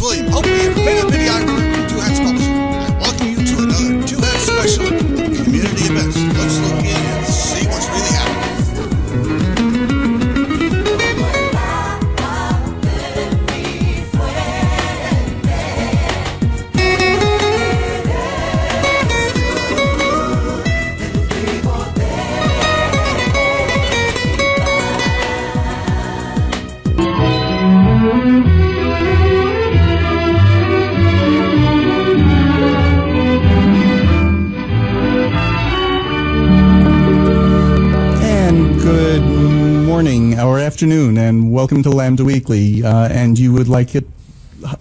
William, hopefully a fan videographer from Two Hats Publishing. I welcome you to another Two Hats special, community events. Let's look in and see what's really happening. Or afternoon, and welcome to Lambda Weekly. And you would like it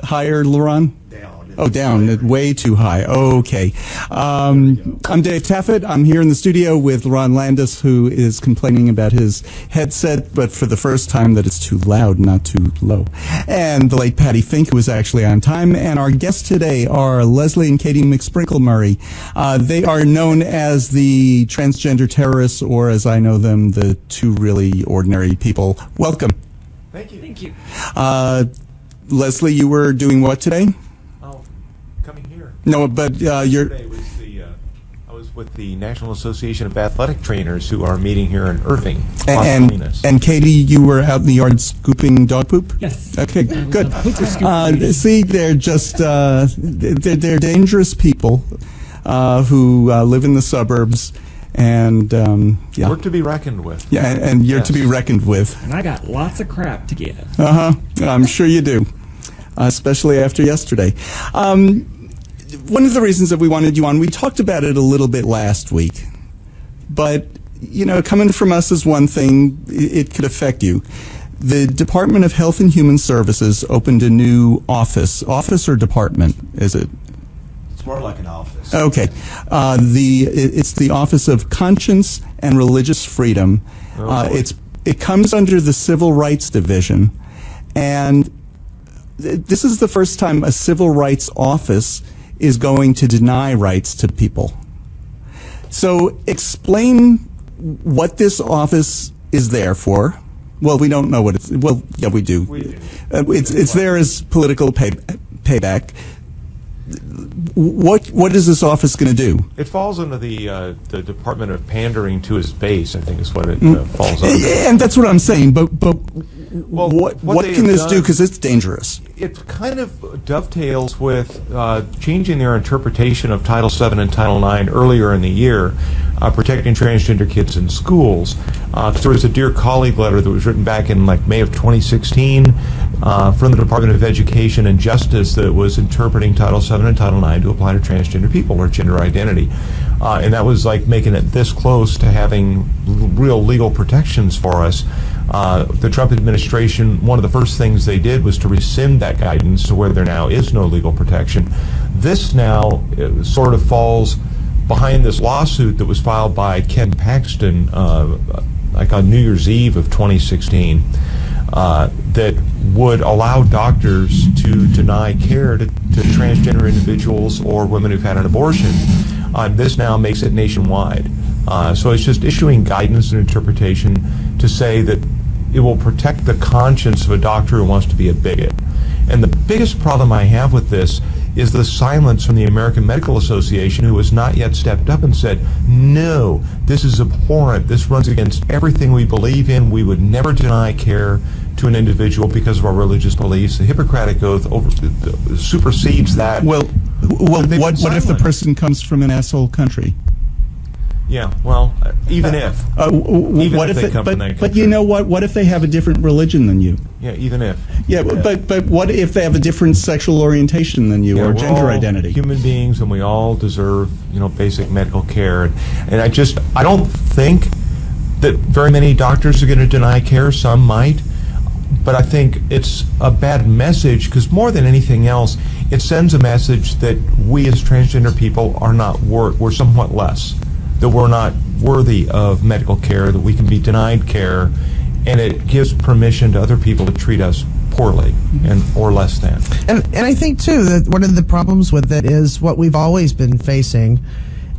higher, Lerone? Down. Oh, down. Way too high. Okay. I'm Dave Taffet. I'm here in the studio with Lerone Landis, who is complaining about his headset, but for the first time that it's too loud, not too low. And the late Patti Fink, who is actually on time. And our guests today are Leslie and Katie McMurray. They are known as the transgender terrorists, or as I know them, the two really ordinary people. Welcome. Thank you. Thank you. Leslie, you were doing what today? Coming here. No, but you're... Yesterday was I was with the National Association of Athletic Trainers, who are meeting here in Irving. And Katie, you were out in the yard scooping dog poop? Yes. Okay, good. See, they're just they're dangerous people who live in the suburbs, and yeah. We're to be reckoned with. Yeah, and you're to be reckoned with. And I got lots of crap to give. I'm sure you do. Especially after yesterday. One of the reasons that we wanted you on, we talked about it a little bit last week, but, you know, coming from us is one thing, it could affect you. The Department of Health and Human Services opened a new office or department, is it? It's more like an office. Okay. It's the Office of Conscience and Religious Freedom. It comes under the Civil Rights Division, and this is the first time a civil rights office is going to deny rights to people. So explain what this office is there for. Well, we don't know what it's... Well, yeah, we do. We do. It's there as political payback. What is this office going to do? It falls under the Department of Pandering to his base, I think is what it falls under. And that's what I'm saying, but well, what can this do? Because it's dangerous. It kind of dovetails with changing their interpretation of Title VII and Title IX earlier in the year, protecting transgender kids in schools. There was a Dear Colleague letter that was written back in like May of 2016 from the Department of Education and Justice that was interpreting Title VII and Title IX to apply to transgender people or gender identity. And that was like making it this close to having real legal protections for us. The Trump administration, one of the first things they did was to rescind that guidance to where there now is no legal protection. This now sort of falls behind this lawsuit that was filed by Ken Paxton like on New Year's Eve of 2016 that would allow doctors to deny care to transgender individuals or women who've had an abortion. This now makes it nationwide. So it's just issuing guidance and interpretation to say that it will protect the conscience of a doctor who wants to be a bigot. And the biggest problem I have with this is the silence from the American Medical Association, who has not yet stepped up and said, no, this is abhorrent. This runs against everything we believe in. We would never deny care to an individual because of our religious beliefs. The Hippocratic Oath supersedes that. Well, what if the person comes from an asshole country? Yeah, well, even if. What if they come from that country. But you know what? What if they have a different religion than you? Yeah, even if. Yeah, but what if they have a different sexual orientation than you, or gender identity? Human beings, and we all deserve, basic medical care. And I don't think that very many doctors are going to deny care. Some might. But I think it's a bad message, because more than anything else, it sends a message that we as transgender people are not we're somewhat less, that we're not worthy of medical care, that we can be denied care, and it gives permission to other people to treat us poorly or less than. And I think, too, that one of the problems with it is what we've always been facing,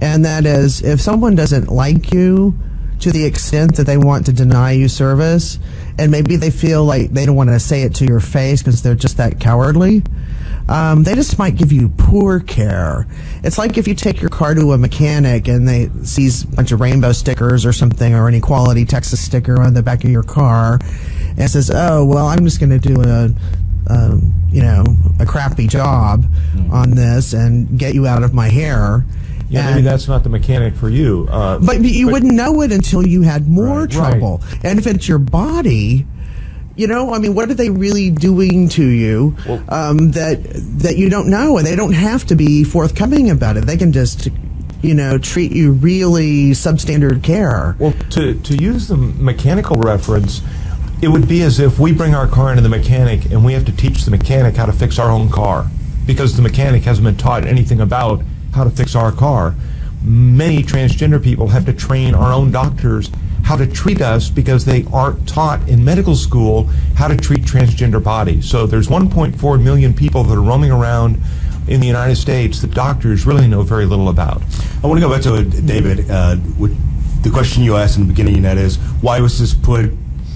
and that is if someone doesn't like you to the extent that they want to deny you service, and maybe they feel like they don't want to say it to your face because they're just that cowardly, they just might give you poor care. It's like if you take your car to a mechanic and they sees a bunch of rainbow stickers or something, or an Equality Texas sticker on the back of your car, and says, "Oh, well, I'm just going to do a crappy job on this and get you out of my hair." Yeah, maybe that's not the mechanic for you. But you wouldn't know it until you had more trouble. Right. And if it's your body, what are they really doing to you that you don't know? And they don't have to be forthcoming about it. They can just, treat you really substandard care. Well, to use the mechanical reference, it would be as if we bring our car into the mechanic and we have to teach the mechanic how to fix our own car because the mechanic hasn't been taught anything about how to fix our car. Many transgender people have to train our own doctors how to treat us because they aren't taught in medical school how to treat transgender bodies. So there's 1.4 million people that are roaming around in the United States that doctors really know very little about. I want to go back to David, with the question you asked in the beginning, and that is, why was this put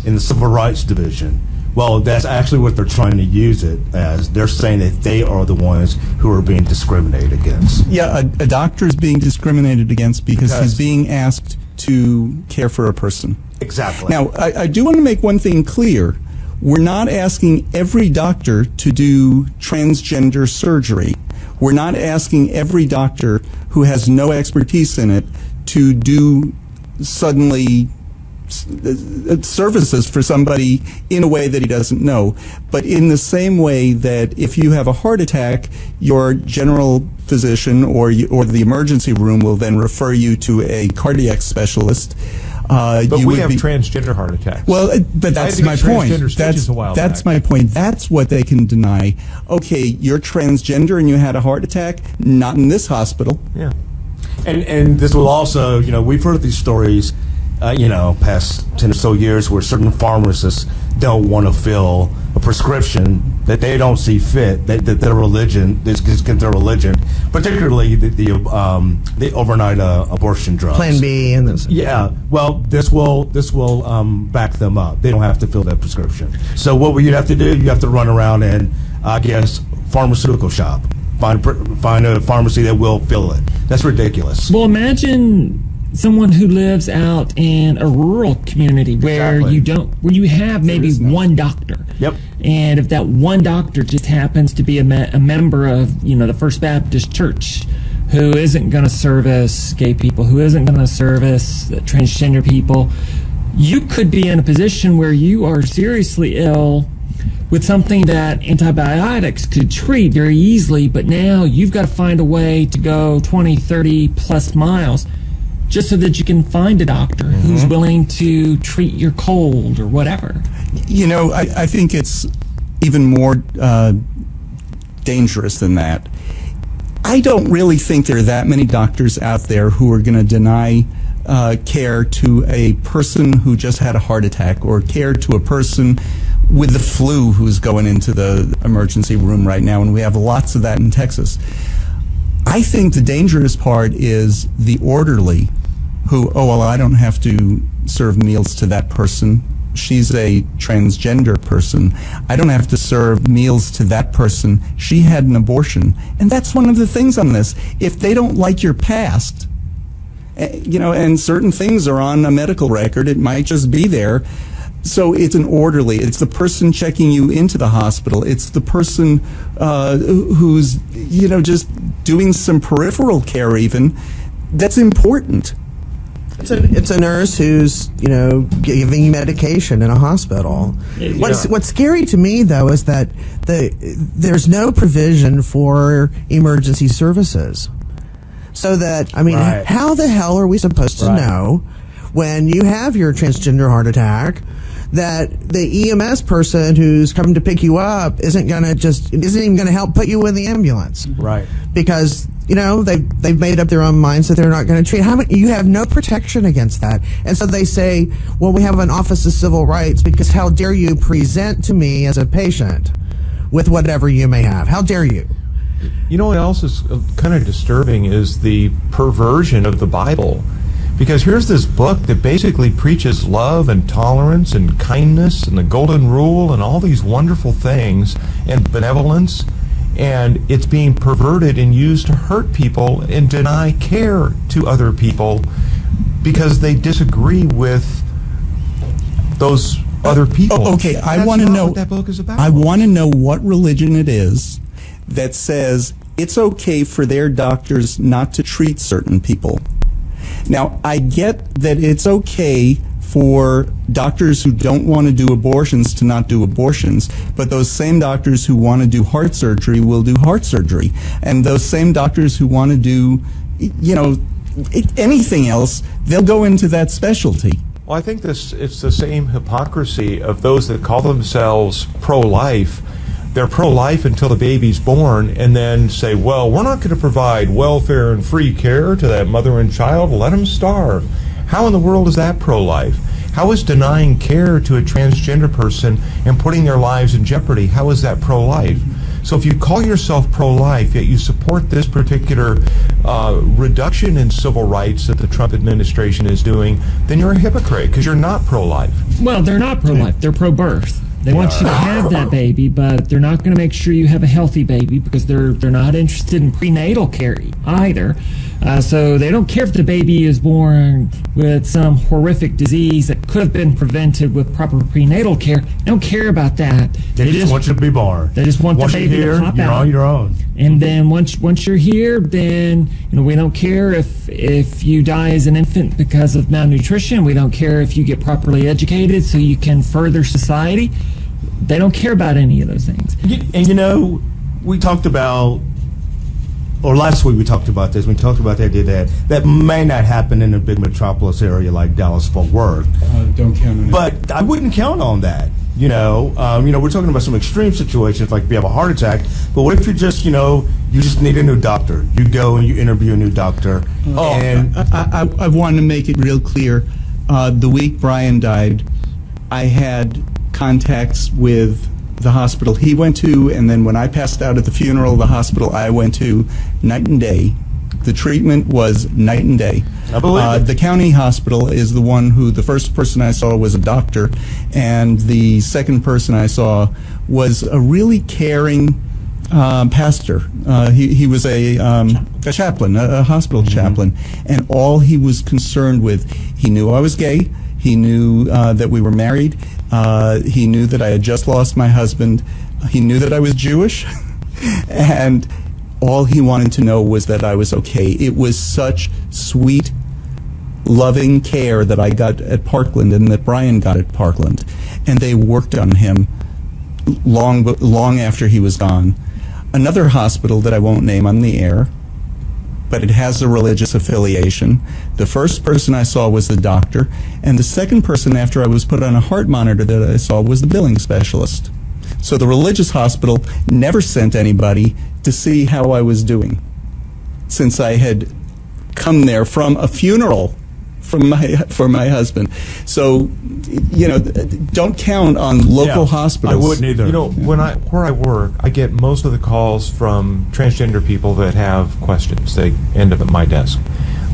in the Civil Rights Division? Well, that's actually what they're trying to use it as. They're saying that they are the ones who are being discriminated against. Yeah, a doctor is being discriminated against because he's being asked to care for a person. Exactly. Now, I do want to make one thing clear. We're not asking every doctor to do transgender surgery. We're not asking every doctor who has no expertise in it to do suddenly services for somebody in a way that he doesn't know. But in the same way that if you have a heart attack, your general physician or the emergency room will then refer you to a cardiac specialist. But we have transgender heart attacks. Well, but that's my point. That's my point. That's what they can deny. Okay, you're transgender and you had a heart attack. Not in this hospital. Yeah. And this will also, we've heard these stories, past 10 or so years where certain pharmacists don't want to fill a prescription that they don't see fit, that their religion, particularly the overnight abortion drugs. Plan B and this. Yeah, well, this will back them up. They don't have to fill that prescription. So what would you have to do? You have to run around and, I guess, pharmaceutical shop. Find a pharmacy that will fill it. That's ridiculous. Well, imagine someone who lives out in a rural community where you have maybe one doctor. Yep. And if that one doctor just happens to be a member of, the First Baptist Church, who isn't going to service gay people, who isn't going to service transgender people, you could be in a position where you are seriously ill with something that antibiotics could treat very easily, but now you've got to find a way to go 20, 30 plus miles just so that you can find a doctor who's willing to treat your cold or whatever. I think it's even more dangerous than that. I don't really think there are that many doctors out there who are going to deny care to a person who just had a heart attack or care to a person with the flu who's going into the emergency room right now, and we have lots of that in Texas. I think the dangerous part is the orderly who, I don't have to serve meals to that person. She's a transgender person. I don't have to serve meals to that person. She had an abortion. And that's one of the things on this. If they don't like your past, and certain things are on a medical record, it might just be there. So it's an orderly. It's the person checking you into the hospital. It's the person who's, just doing some peripheral care even. That's important. It's a nurse who's, giving you medication in a hospital. Yeah. What's scary to me, though, is that there's no provision for emergency services. So that, how the hell are we supposed to know when you have your transgender heart attack that the EMS person who's coming to pick you up isn't even going to help put you in the ambulance? Right. Because, they've made up their own minds that they're not going to treat. You have no protection against that. And so they say, well, we have an Office of Civil Rights because how dare you present to me as a patient with whatever you may have? How dare you? What else is kind of disturbing is the perversion of the Bible. Because here's this book that basically preaches love and tolerance and kindness and the golden rule and all these wonderful things and benevolence. and it's being perverted and used to hurt people and deny care to other people because they disagree with those other people. Okay, I That's want to not know what that book is about. I want to know what religion it is that says it's okay for their doctors not to treat certain people. Now, I get that it's okay for doctors who don't want to do abortions to not do abortions, but those same doctors who want to do heart surgery will do heart surgery. And those same doctors who want to do, anything else, they'll go into that specialty. Well, I think it's the same hypocrisy of those that call themselves pro-life. They're pro-life until the baby's born and then say, well, we're not going to provide welfare and free care to that mother and child. Let them starve. How in the world is that pro-life? How is denying care to a transgender person and putting their lives in jeopardy, how is that pro-life? So if you call yourself pro-life, yet you support this particular reduction in civil rights that the Trump administration is doing, then you're a hypocrite because you're not pro-life. Well, they're not pro-life. They're pro-birth. They want you to have that baby, but they're not going to make sure you have a healthy baby because they're not interested in prenatal care either. So they don't care if the baby is born with some horrific disease that could have been prevented with proper prenatal care. They don't care about that. They just want you to be born. They just want once the baby you're here, to pop you're out. on your own. And then once you're here, then we don't care if you die as an infant because of malnutrition. We don't care if you get properly educated so you can further society. They don't care about any of those things. And we talked about, or last week we talked about this. We talked about the idea that may not happen in a big metropolis area like Dallas-Fort Worth. Don't count on it. But I wouldn't count on that. We're talking about some extreme situations, like if you have a heart attack. But what if you just need a new doctor? You go and you interview a new doctor. I want to make it real clear. The week Brian died, I had contacts with the hospital he went to, and then when I passed out at the funeral, the hospital I went to, night and day. The treatment was night and day. I believe it. The county hospital is the one who the first person I saw was a doctor, and the second person I saw was a really caring pastor. He was a chaplain, a hospital chaplain, and all he was concerned with, he knew I was gay, he knew that we were married, he knew that I had just lost my husband, he knew that I was Jewish, and all he wanted to know was that I was okay. It was such sweet, loving care that I got at Parkland and that Brian got at Parkland, and they worked on him long after he was gone. Another hospital that I won't name on the air, but it has a religious affiliation. The first person I saw was the doctor, and the second person after I was put on a heart monitor that I saw was the billing specialist. So the religious hospital never sent anybody to see how I was doing, since I had come there from a funeral for my husband. So, don't count on local hospitals. I wouldn't either. Where I work, I get most of the calls from transgender people that have questions. They end up at my desk.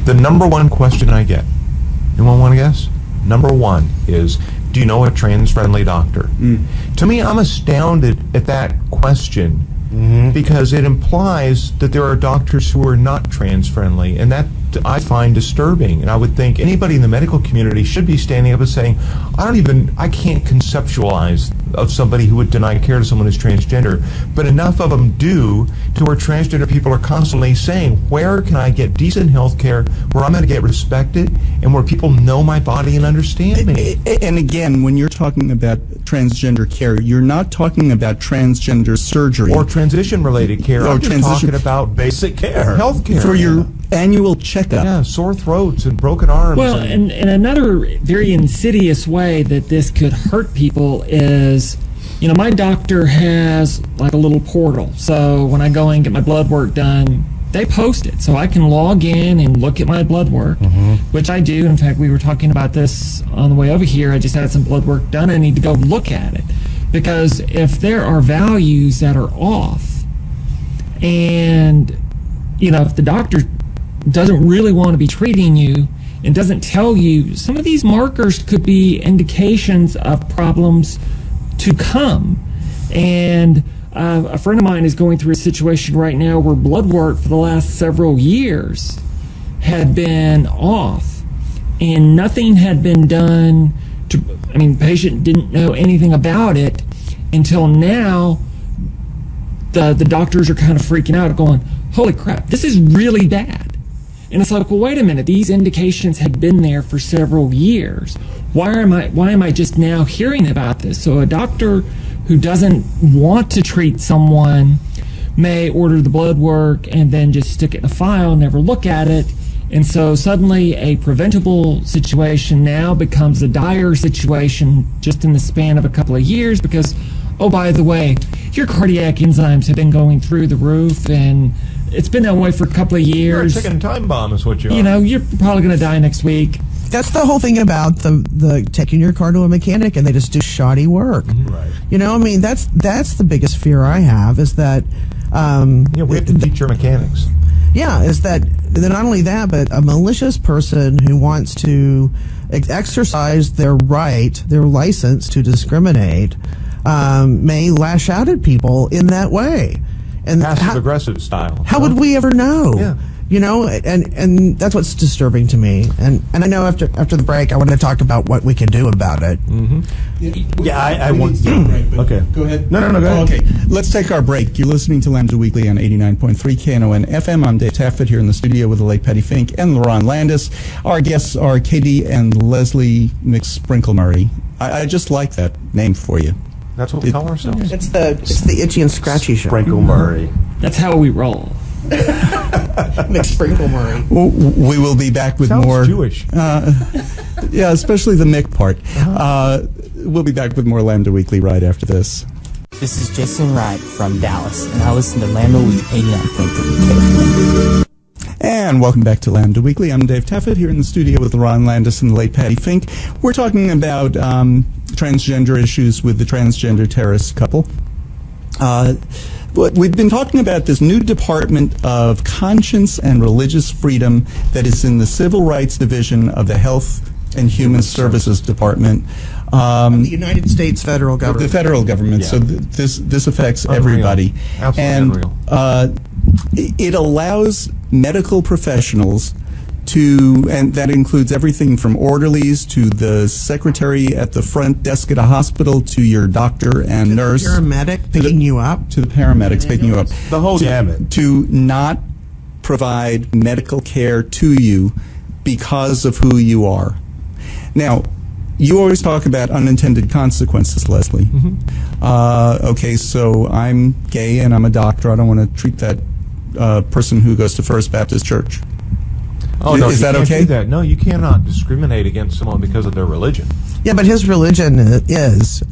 The number one question I get, anyone want to guess? Number one is, do you know a trans-friendly doctor? To me, I'm astounded at that question because it implies that there are doctors who are not trans-friendly, and that I find disturbing. And I would think anybody in the medical community should be standing up and saying, I can't conceptualize of somebody who would deny care to someone who's transgender, but enough of them do to where transgender people are constantly saying, where can I get decent health care where I'm going to get respected and where people know my body and understand me? And again, when you're talking about transgender care, you're not talking about transgender surgery. Or transition-related care. I'm just talking about basic care. Health care. For your annual checkup. Yeah, sore throats and broken arms. Well, and another very insidious way that this could hurt people is, my doctor has like a little portal. So when I go in and get my blood work done, they post it. So I can log in and look at my blood work, which I do. In fact, we were talking about this on the way over here. I just had some blood work done. I need to go look at it. Because if there are values that are off, and, if the doctor doesn't really want to be treating you and doesn't tell you, some of these markers could be indications of problems to come. And A friend of mine is going through a situation right now where blood work for the last several years had been off, and nothing had been done to, the patient didn't know anything about it until now. The doctors are kind of freaking out, going, holy crap, this is really bad. And it's like, well, wait a minute, these indications had been there for several years. Why am I just now hearing about this? So a doctor who doesn't want to treat someone may order the blood work and then just stick it in a file, never look at it. And so suddenly a preventable situation now becomes a dire situation just in the span of a couple of years because, oh, by the way, your cardiac enzymes have been going through the roof, and it's been that way for a couple of years. You're a ticking time bomb is what you are. You know, you're probably going to die next week. That's the whole thing about the taking your car to a mechanic and they just do shoddy work. Right. You know, that's the biggest fear I have is that. We have to teach your mechanics. Yeah, is that not only that, but a malicious person who wants to exercise their right, their license to discriminate, may lash out at people in that way. And Passive-aggressive style. How would we ever know? Yeah. You know, and that's what's disturbing to me. And I know after the break, I want to talk about what we can do about it. Yeah, I want to. Okay. Go ahead. No, go ahead. Okay, let's take our break. You're listening to Lambda Weekly on 89.3 Knon FM. I'm Dave Taffet here in the studio with the late Patti Fink and Lerone Landis. Our guests are Katie and Leslie McMurray. I just like that name for you. That's what we call ourselves. It's the itchy and scratchy show. Sprinkle Murray. That's how we roll. McSprinkle Murray. We will be back with Sounds more. Jewish. Yeah, especially the Mick part. We'll be back with more Lambda Weekly right after this. This is Jason Wright from Dallas, and I listen to Lambda Weekly 89.3. And welcome back to Lambda Weekly. I'm Dave Taffet here in the studio with Lerone Landis and the late Patti Fink. We're talking about transgender issues with the transgender terrorist couple. But we've been talking about this new Department of Conscience and Religious Freedom that is in the Civil Rights Division of the Health and Human Services Department. The United States federal government. The federal government. Yeah. So this affects Unreal. everybody. Absolutely and unreal. It allows medical professionals to, and that includes everything from orderlies to the secretary at the front desk at a hospital to your doctor and nurse. Paramedic picking you up. To the paramedics picking you up. The whole gamut. To not provide medical care to you because of who you are. Now, you always talk about unintended consequences, Leslie. Okay, so I'm gay and I'm a doctor. I don't want to treat that person who goes to First Baptist Church. Oh, no, Is you that can't okay? do that. No, you cannot discriminate against someone because of their religion. Yeah, but his religion is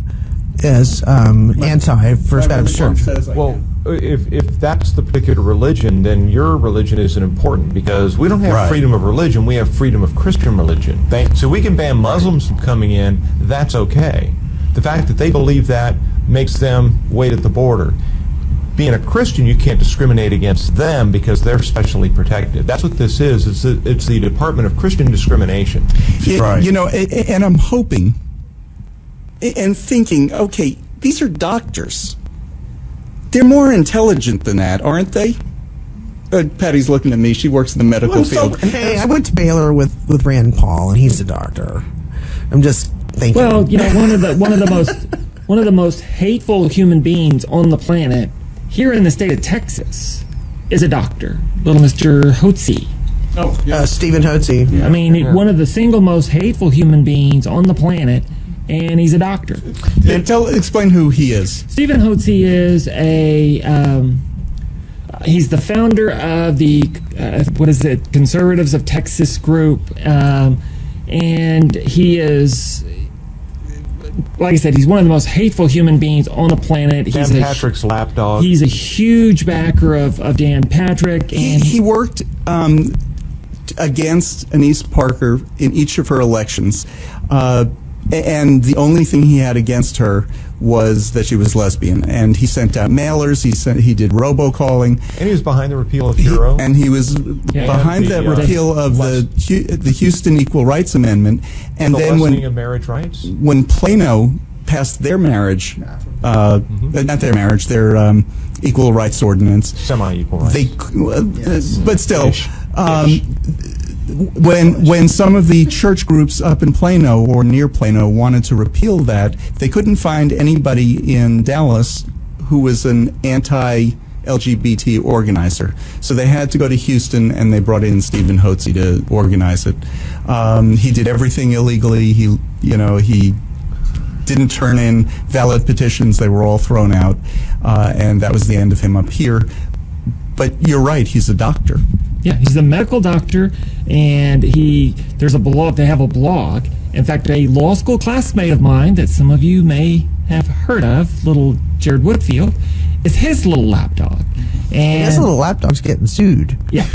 anti First Baptist Church. Well, if that's the particular religion, then your religion isn't important because we don't have Right. freedom of religion. We have freedom of Christian religion. So we can ban Muslims from coming in. That's okay. The fact that they believe that makes them wait at the border. Being a Christian, you can't discriminate against them because they're specially protected. That's what this is. It's the Department of Christian Discrimination. Right. You know, and I'm hoping and thinking, okay, these are doctors. They're more intelligent than that, aren't they? Patty's looking at me. She works in the medical field. Hey, I went to Baylor with Rand Paul, and he's a doctor. I'm just thinking. Well, you know, one of the most hateful human beings on the planet here in the state of Texas is a doctor, little Mr. Hotze. Stephen Hotze. I mean, one of the single most hateful human beings on the planet, and he's a doctor. Explain who he is. Stephen Hotze is he's the founder of the Conservatives of Texas group, and he is, like I said, he's one of the most hateful human beings on the planet. Dan Patrick's lapdog. He's a huge backer of Dan Patrick, and He worked against Anise Parker in each of her elections, and the only thing he had against her was that she was lesbian. And he sent out mailers. He did robocalling. And he was behind the repeal of HERO. And he was behind that repeal of the Houston Equal Rights Amendment. And the then lessening of marriage rights. when Plano passed their marriage, not their marriage, their equal rights ordinance. Semi-equal rights. But still, when some of the church groups up in Plano or near Plano wanted to repeal that, they couldn't find anybody in Dallas who was an anti-LGBT organizer. So they had to go to Houston, and they brought in Stephen Hotze to organize it. He did everything illegally. He didn't turn in valid petitions. They were all thrown out, and that was the end of him up here. But you're right, he's a doctor. Yeah, he's a medical doctor, and there's a blog. They have a blog. In fact, a law school classmate of mine that some of you may have heard of, little Jared Woodfield, is his little lapdog. And his little lapdog's getting sued. Yeah.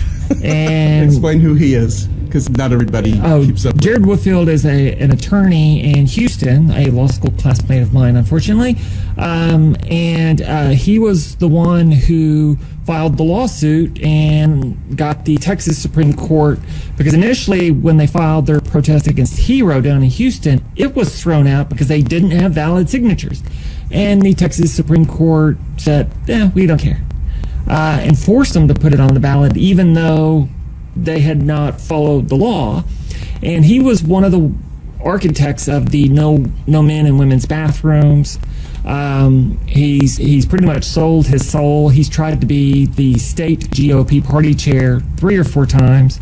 And explain who he is, because not everybody keeps up with Jared Woodfield is an attorney in Houston, a law school classmate of mine, unfortunately. And he was the one who filed the lawsuit and got the Texas Supreme Court, because initially when they filed their protest against Hero down in Houston, it was thrown out because they didn't have valid signatures. And the Texas Supreme Court said, we don't care. And forced them to put it on the ballot, even though they had not followed the law. And he was one of the architects of the no men and women's bathrooms. He's pretty much sold his soul. He's tried to be the state GOP party chair 3 or 4 times.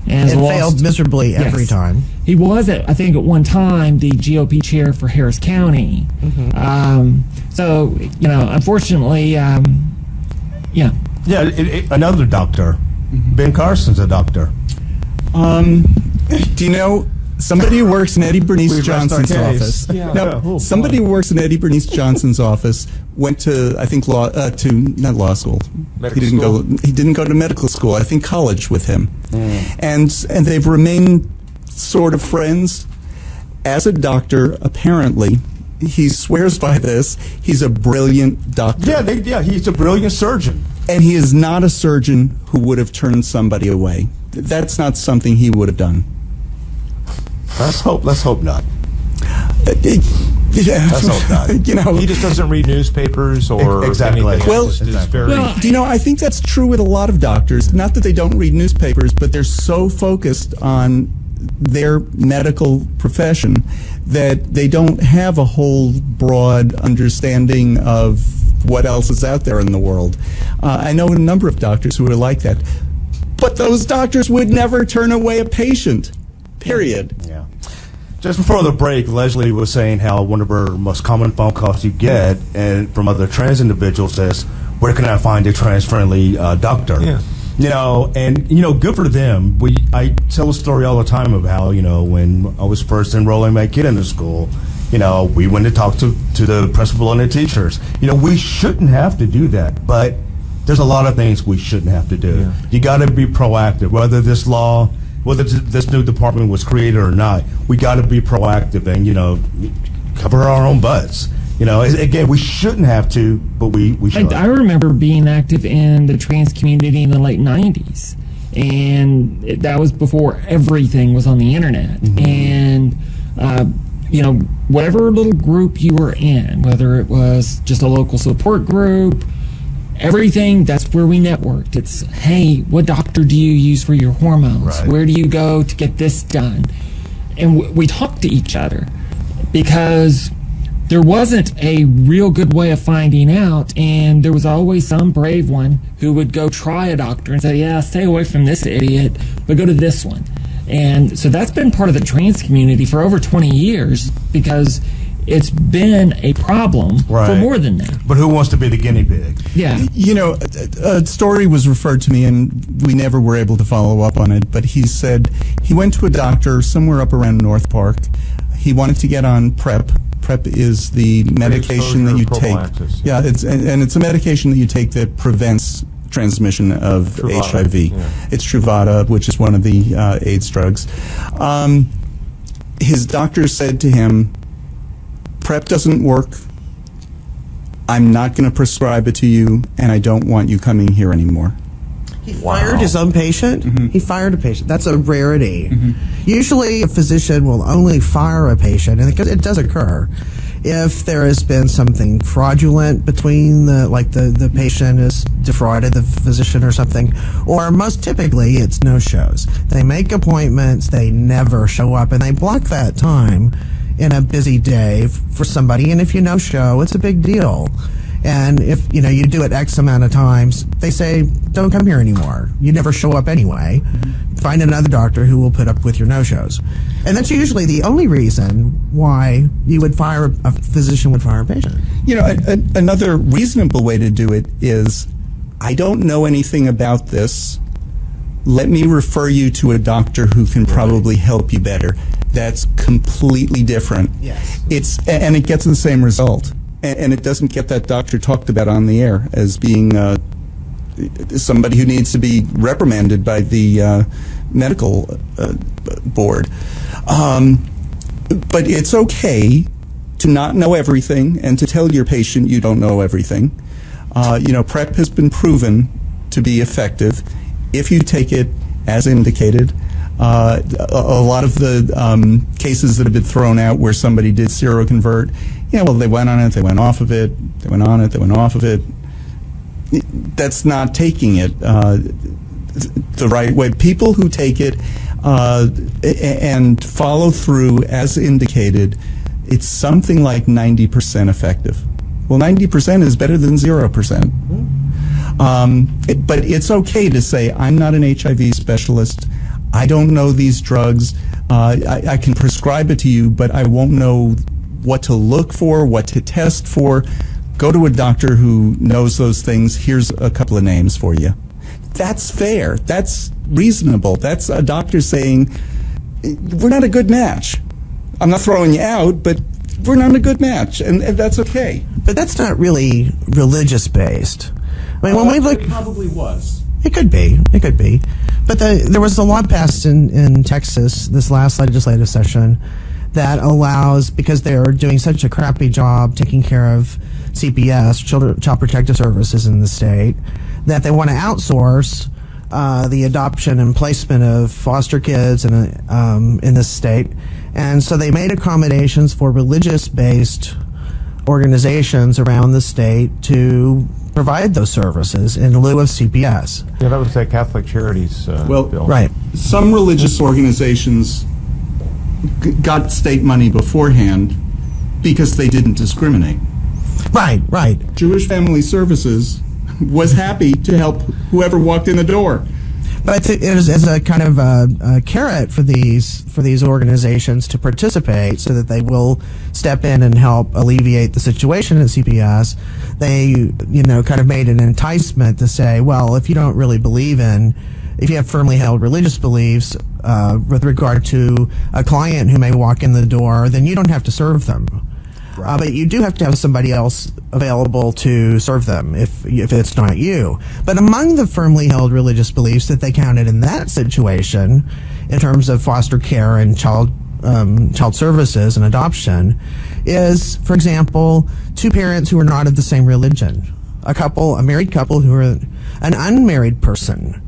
And failed miserably every time. He was, I think, at one time, the GOP chair for Harris County. So, unfortunately, another doctor. Ben Carson's a doctor. Do you know somebody who works in Eddie Bernice Johnson's office? Somebody who works in Eddie Bernice Johnson's office went to, I think, not law school. He didn't go to medical school. I think college with him, and they've remained sort of friends. As a doctor, apparently, he swears by this. He's a brilliant doctor. He's a brilliant surgeon. And he is not a surgeon who would have turned somebody away. That's not something he would have done. Let's hope not. Yeah. Let's hope not. He just doesn't read newspapers or exactly. anything. Well, I I think that's true with a lot of doctors. Not that they don't read newspapers, but they're so focused on their medical profession that they don't have a whole broad understanding of what else is out there in the world. I know a number of doctors who are like that. But those doctors would never turn away a patient, period. Yeah. Just before the break, Leslie was saying how one of her most common phone calls you get and from other trans individuals is, where can I find a trans-friendly doctor? Yeah. Good for them. I tell a story all the time of how, when I was first enrolling my kid into school, we went to talk to the principal and the teachers. We shouldn't have to do that, but there's a lot of things we shouldn't have to do. Yeah. You got to be proactive, whether this new department was created or not. We got to be proactive and, cover our own butts. Again, we shouldn't have to, but we should. I remember being active in the trans community in the late 90s, and that was before everything was on the internet. And whatever little group you were in, whether it was just a local support group, everything, that's where we networked. It's, hey, what doctor do you use for your hormones? Right. Where do you go to get this done? And we talked to each other because there wasn't a real good way of finding out, and there was always some brave one who would go try a doctor and say, yeah, stay away from this idiot, but go to this one. And so that's been part of the trans community for over 20 years because it's been a problem for more than that. But who wants to be the guinea pig? Yeah. A story was referred to me, and we never were able to follow up on it, but he said he went to a doctor somewhere up around North Park. He wanted to get on PrEP. PrEP is the medication that you take. Yeah, it's a medication that you take that prevents transmission of Truvada, HIV. Yeah. It's Truvada, which is one of the AIDS drugs. His doctor said to him, PrEP doesn't work. I'm not going to prescribe it to you, and I don't want you coming here anymore. He fired his own patient? He fired a patient. That's a rarity. Usually a physician will only fire a patient, and it does occur, if there has been something fraudulent between the patient has defrauded the physician or something, or most typically it's no-shows. They make appointments, they never show up, and they block that time in a busy day for somebody, and if you no-show, it's a big deal. And if you do it X amount of times, they say, don't come here anymore. You never show up anyway. Find another doctor who will put up with your no-shows. And that's usually the only reason why a physician would fire a patient. Another reasonable way to do it is, I don't know anything about this. Let me refer you to a doctor who can probably help you better. That's completely different. Yes. And it gets the same result. And it doesn't get that doctor talked about on the air as being somebody who needs to be reprimanded by the medical board. But it's okay to not know everything and to tell your patient you don't know everything. PrEP has been proven to be effective if you take it as indicated. A lot of the cases that have been thrown out where somebody did seroconvert, they went on it, they went off of it, they went on it, they went off of it. That's not taking it the right way. People who take it and follow through as indicated, it's something like 90% effective. Well, 90% is better than 0%. But it's okay to say, I'm not an HIV specialist. I don't know these drugs. I can prescribe it to you, but I won't know what to look for, what to test for. Go to a doctor who knows those things. Here's a couple of names for you. That's fair. That's reasonable. That's a doctor saying, we're not a good match. I'm not throwing you out, but we're not a good match, and that's okay. But that's not really religious-based. I mean, when we look... It probably was. It could be. But there was a law passed in Texas this last legislative session that allows, because they're doing such a crappy job taking care of CPS, Child Protective Services in the state, that they want to outsource the adoption and placement of foster kids in this state. And so they made accommodations for religious-based organizations around the state to provide those services in lieu of CPS. Yeah, that was that Catholic Charities bill. Right. Some religious organizations got state money beforehand because they didn't discriminate. Right. Jewish Family Services was happy to help whoever walked in the door. But it is as a kind of a carrot for these organizations to participate, so that they will step in and help alleviate the situation at CPS. They, kind of made an enticement to say, well, if you don't really if you have firmly held religious beliefs with regard to a client who may walk in the door, then you don't have to serve them. Right. But you do have to have somebody else available to serve them if it's not you. But among the firmly held religious beliefs that they counted in that situation, in terms of foster care and child services and adoption, is, for example, two parents who are not of the same religion, a married couple who are an unmarried person.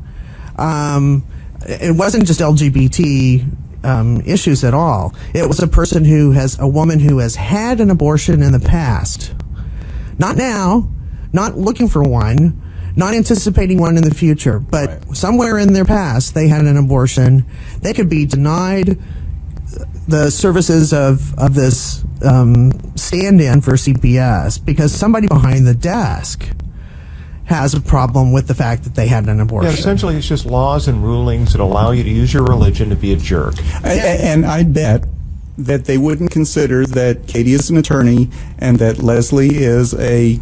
It wasn't just LGBT issues at all. It was a woman who has had an abortion in the past. Not now, not looking for one, not anticipating one in the future, but somewhere in their past they had an abortion. They could be denied the services of this stand-in for CPS because somebody behind the desk has a problem with the fact that they had an abortion. Yeah, essentially it's just laws and rulings that allow you to use your religion to be a jerk. And I bet that they wouldn't consider that Katie is an attorney and that Leslie is a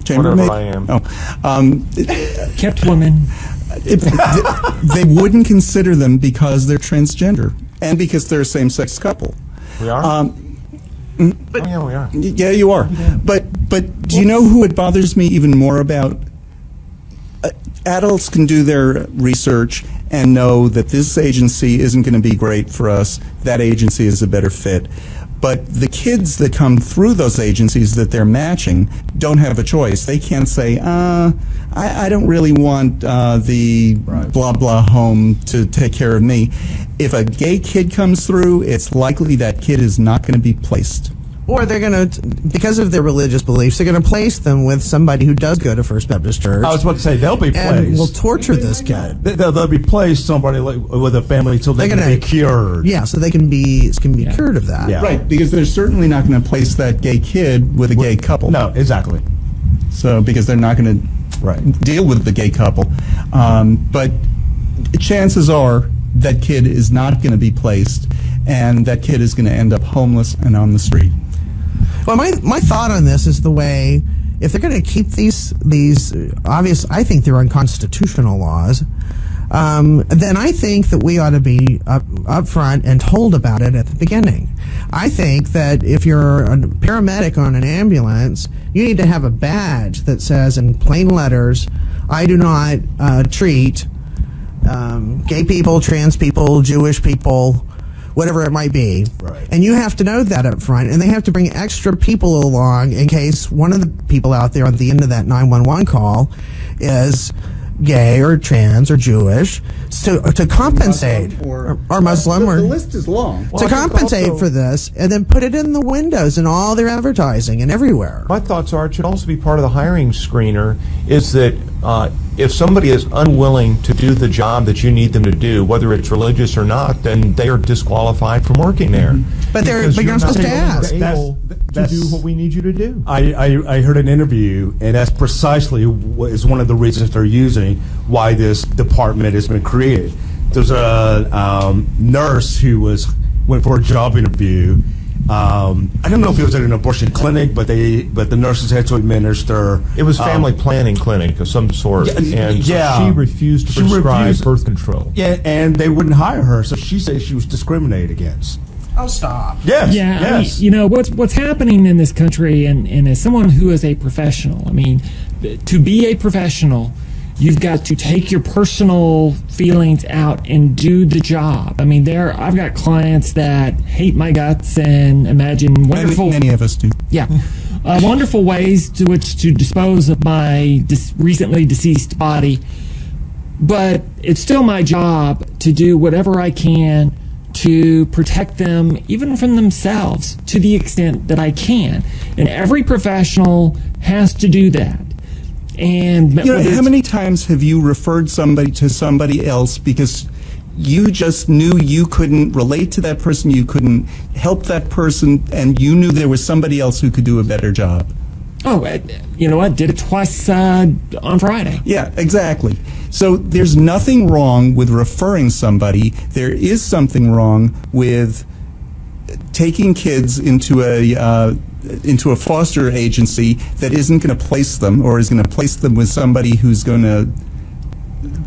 chambermaid. Whatever I am. Kept woman. They wouldn't consider them because they're transgender and because they're a same-sex couple. We are? Yeah, we are. Yeah, you are. But do you know who it bothers me even more about? Adults can do their research and know that this agency isn't going to be great for us. That agency is a better fit. But the kids that come through those agencies that they're matching don't have a choice. They can't say, I don't really want the blah, blah home to take care of me. If a gay kid comes through, it's likely that kid is not going to be placed. Or they're going to, because of their religious beliefs, they're going to place them with somebody who does go to First Baptist Church. I was about to say, they'll be and placed. will torture this kid. They'll replace somebody with a family until they can be cured. Yeah, so they can be cured of that. Yeah. Right, because they're certainly not going to place that gay kid with a gay couple. No, exactly. So, because they're not going to deal with the gay couple. But chances are that kid is not going to be placed, and that kid is going to end up homeless and on the street. Well, my thought on this is the way, if they're going to keep these obvious, I think they're unconstitutional laws, then I think that we ought to be up front and told about it at the beginning. I think that if you're a paramedic on an ambulance, you need to have a badge that says in plain letters, I do not treat gay people, trans people, Jewish people, whatever it might be. Right. And you have to know that up front, and they have to bring extra people along in case one of the people out there at the end of that 911 call is gay or trans or Jewish, to compensate, or Muslim, the list is long. to compensate for this, and then put it in the windows and all their advertising and everywhere. My thoughts are it should also be part of the hiring screener is that if somebody is unwilling to do the job that you need them to do, whether it's religious or not, then they are disqualified from working there. But you're not supposed to ask. Able to do what we need you to do. I heard an interview, and that's precisely what is one of the reasons they're using why this department has been created. There's a nurse who went for a job interview. I don't know if it was at an abortion clinic, but the nurses had to administer. It was family planning clinic of some sort, and she refused to prescribe birth control. Yeah, and they wouldn't hire her, so she said she was discriminated against. Oh, stop. Yes. Yeah, yes. I mean, what's happening in this country, and as someone who is a professional, I mean, to be a professional, you've got to take your personal feelings out and do the job. I mean, I've got clients that hate my guts and imagine wonderful. Many of us do. Yeah, wonderful ways to which to dispose of my recently deceased body, but it's still my job to do whatever I can to protect them, even from themselves, to the extent that I can. And every professional has to do that. And how many times have you referred somebody to somebody else because you just knew you couldn't relate to that person, you couldn't help that person, and you knew there was somebody else who could do a better job? Oh, you know what? Did it twice on Friday. Yeah, exactly. So there's nothing wrong with referring somebody. There is something wrong with taking kids into a foster agency that isn't going to place them, or is going to place them with somebody who's going to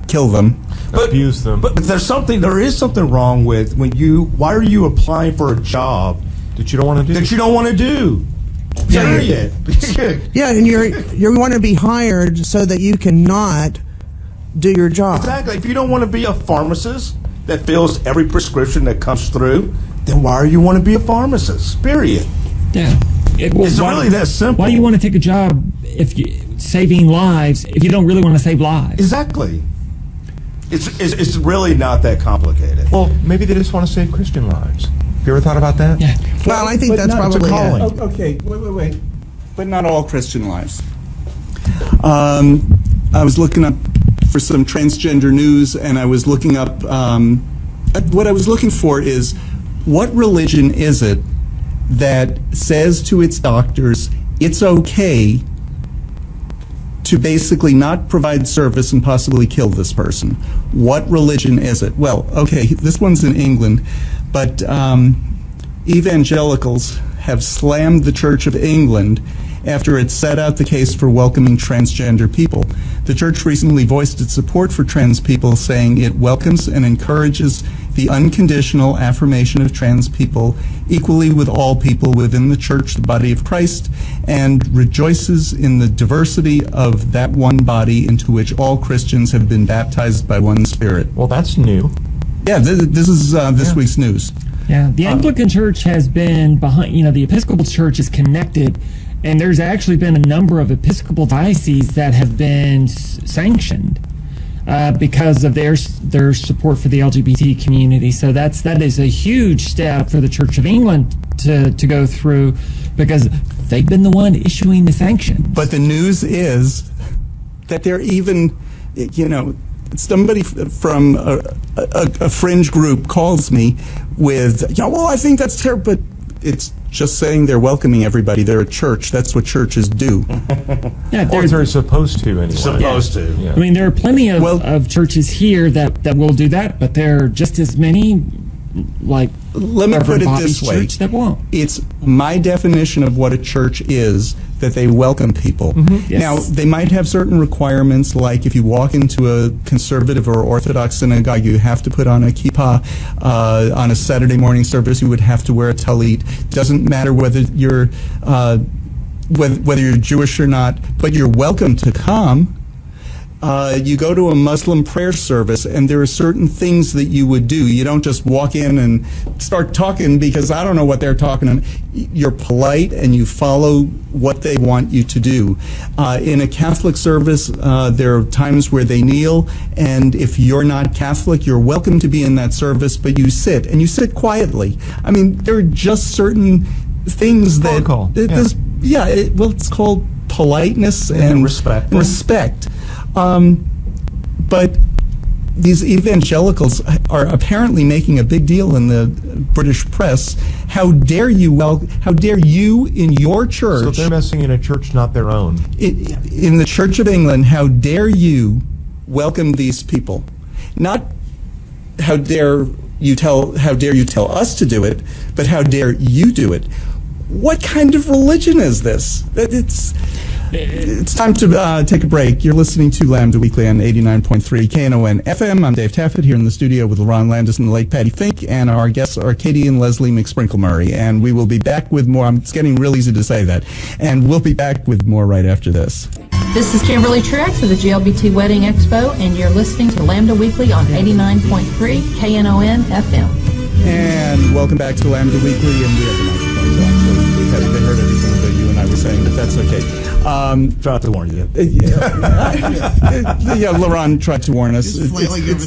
kill them, abuse them. But there is something wrong with why are you applying for a job that you don't want to do? Period. Yeah, and you want to be hired so that you cannot do your job. Exactly. If you don't want to be a pharmacist that fills every prescription that comes through, then why do you want to be a pharmacist? Period. Yeah. It's really that simple. Why do you want to take a job saving lives if you don't really want to save lives? Exactly. It's really not that complicated. Well, maybe they just want to save Christian lives. Have you ever thought about that? Yeah. Well, I think that's probably calling. it. Okay, wait. But not all Christian lives. I was looking up for some transgender news, and I was looking up, what I was looking for is, what religion is it that says to its doctors, it's okay to basically not provide service and possibly kill this person? What religion is it? Well, okay, this one's in England, but evangelicals have slammed the Church of England after it set out the case for welcoming transgender people. The church recently voiced its support for trans people, saying it welcomes and encourages the unconditional affirmation of trans people equally with all people within the church, the body of Christ, and rejoices in the diversity of that one body into which all Christians have been baptized by one Spirit. Well, that's new. Yeah, this is this week's news. Yeah, the Anglican Church has been behind, the Episcopal Church is connected, and there's actually been a number of Episcopal dioceses that have been sanctioned because of their support for the LGBT community. So that is a huge step for the Church of England to go through. because they've been the one issuing the sanctions. But the news is that they're even, somebody from a fringe group calls me with, well, I think that's terrible, but it's just saying they're welcoming everybody. They're a church. That's what churches do. Yeah, they're supposed to anyway. Supposed to. Yeah. I mean, there are plenty of churches here that will do that, but there are just as many, like, let me put it this way. Church that won't. It's my definition of what a church is, that they welcome people. Yes. Now, they might have certain requirements, like if you walk into a conservative or Orthodox synagogue, you have to put on a kippah. On a Saturday morning service, you would have to wear a talit. Doesn't matter whether you're whether you're Jewish or not, but you're welcome to come. You go to a Muslim prayer service, and there are certain things that you would do. You don't just walk in and start talking because I don't know what they're talking about. You're polite, and you follow what they want you to do. In a Catholic service, there are times where they kneel, and if you're not Catholic, you're welcome to be in that service, but you sit, and you sit quietly. I mean, there are just certain things that... it's called politeness and respect. Respect. But these evangelicals are apparently making a big deal in the British press. How dare you? How dare you in your church? So they're messing in a church not their own. In the Church of England, how dare you welcome these people? Not how dare you tell us to do it, but how dare you do it? What kind of religion is this? It's time to take a break. You're listening to Lambda Weekly on 89.3 Knon FM. I'm Dave Taffet here in the studio with Lerone Landis and the late Patti Fink, and our guests are Katie and Leslie McMurray. And we will be back with more. It's getting real easy to say that. And we'll be back with more right after this. This is Kimberly Truex of the GLBT Wedding Expo, and you're listening to Lambda Weekly on 89.3 Knon FM. And welcome back to Lambda Weekly, and we have the microphones on, so they heard everything that you and I were saying, but that's okay. Tried to warn you. Lerone tried to warn us.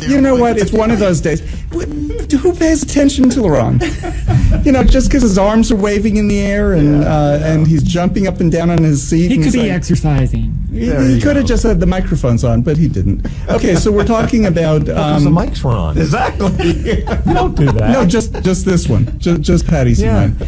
You know what? It's one of those days. Who pays attention to Lerone? Just because his arms are waving in the air and he's jumping up and down on his seat. He could be exercising. He could have just had the microphones on, but he didn't. Okay, so we're talking about... because the mics were on. Exactly. Don't do that. No, just this one. Just Patty's one.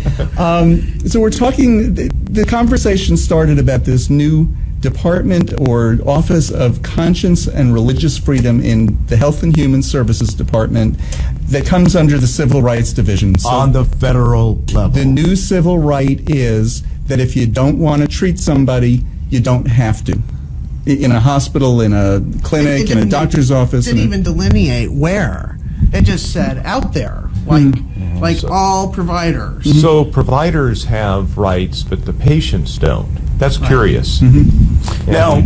So we're talking... The conversation started about this new department or Office of Conscience and Religious Freedom in the Health and Human Services Department that comes under the Civil Rights Division. So on the federal level. The new civil right is that if you don't want to treat somebody, you don't have to. In a hospital, in a clinic, in a doctor's office. It didn't even delineate where. It just said out there, like all providers. So providers have rights, but the patients don't. That's curious. Now,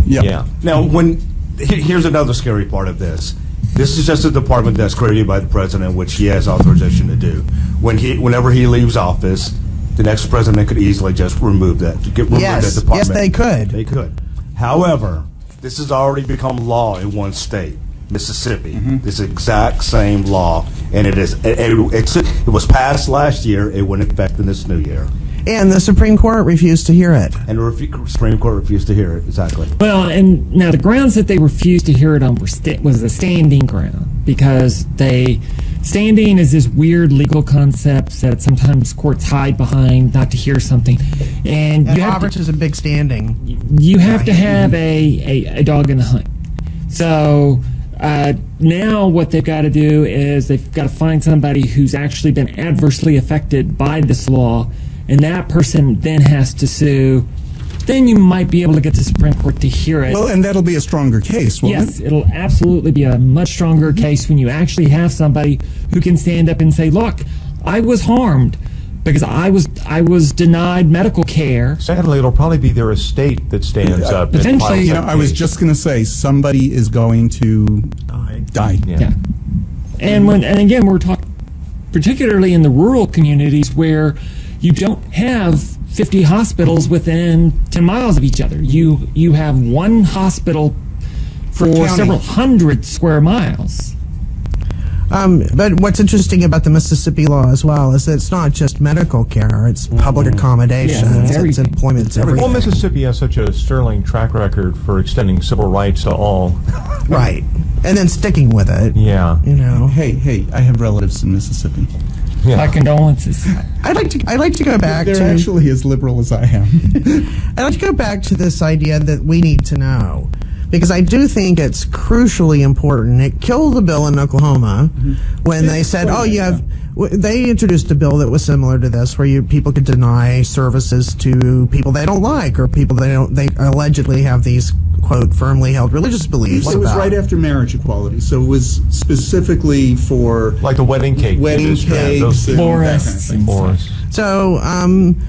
here's another scary part of this. This is just a department that's created by the president, which he has authorization to do. Whenever he leaves office, the next president could easily just remove that department. Yes, they could. They could. However, this has already become law in one state, Mississippi. This exact same law, and it was passed last year. It went in effect in this new year. And the Supreme Court refused to hear it. And the Supreme Court refused to hear it, exactly. Well, and now the grounds that they refused to hear it on was the standing ground, because standing is this weird legal concept that sometimes courts hide behind not to hear something. And Roberts is a big standing. You have to have a dog in the hunt. So now what they've got to do is they've got to find somebody who's actually been adversely affected by this law, and that person then has to sue. Then you might be able to get the Supreme Court to hear it. Well, and that'll be a stronger case, won't it? Yes, it'll absolutely be a much stronger case when you actually have somebody who can stand up and say, look, I was harmed because I was denied medical care. Sadly, it'll probably be their estate that stands up. Potentially. I was just going to say, somebody is going to die. Yeah. And again, we're talking particularly in the rural communities where you don't have 50 hospitals within 10 miles of each other. You have one hospital for several hundred square miles. But what's interesting about the Mississippi law as well is that it's not just medical care; it's public accommodations, it's employment, it's everything. Well, Mississippi has such a sterling track record for extending civil rights to all. Right, and then sticking with it. Yeah. You know. Hey, I have relatives in Mississippi. Yeah. My condolences. I'd like to go back They're to actually as liberal as I am. I'd like to go back to this idea that we need to know, because I do think it's crucially important. It killed the bill in Oklahoma when they said, "Oh, you have." They introduced a bill that was similar to this, where people could deny services to people they don't like, or people they allegedly have these quote firmly held religious beliefs. It was right after marriage equality, so it was specifically for Like the wedding cake. cakes, Florists. So,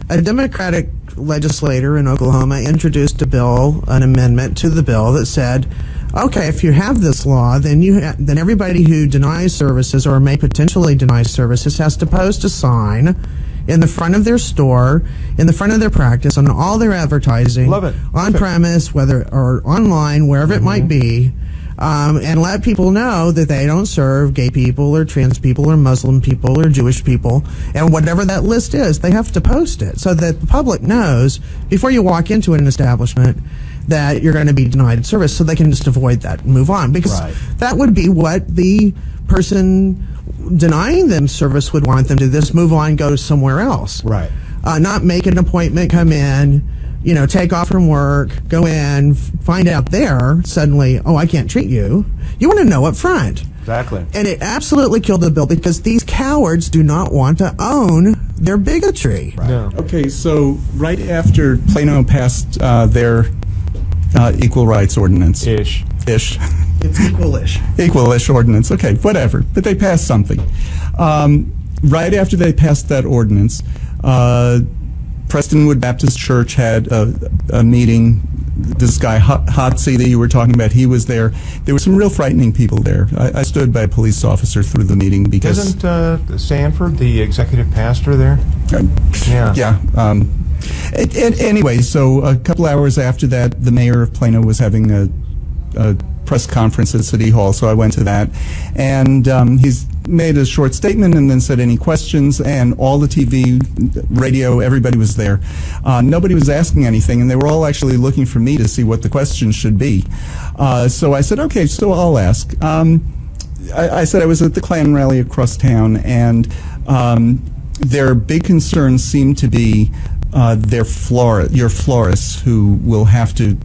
a Democratic legislator in Oklahoma introduced an amendment to the bill that said, okay, if you have this law, then then everybody who denies services or may potentially deny services has to post a sign in the front of their store, in the front of their practice, on all their advertising, Love it. on premise, whether or online, wherever it might be, and let people know that they don't serve gay people or trans people or Muslim people or Jewish people, and whatever that list is, they have to post it so that the public knows before you walk into an establishment that you're going to be denied service, so they can just avoid that and move on, because that would be what the person denying them service would want them to do. This move on, go somewhere else. Right. Not make an appointment, come in, take off from work, go in, find out there suddenly, oh, I can't treat you. You want to know up front. Exactly. And it absolutely killed the bill, because these cowards do not want to own their bigotry. Right. No. Okay, so right after Plano passed their equal rights ordinance. Ish. It's equal-ish. Equal-ish ordinance. Okay, whatever. But they passed something. Right after they passed that ordinance, Prestonwood Baptist Church had a meeting. This guy, Hotsy, that you were talking about, he was there. There were some real frightening people there. I stood by a police officer through the meeting because... Isn't Sanford the executive pastor there? Yeah. Yeah. Anyway, so a couple hours after that, the mayor of Plano was having a press conference at City Hall, so I went to that. And he's made a short statement and then said any questions, and all the TV, radio, everybody was there. Nobody was asking anything, and they were all actually looking for me to see what the questions should be. So I said, okay, so I'll ask. I said I was at the Klan rally across town, and their big concerns seem to be your florists who will have to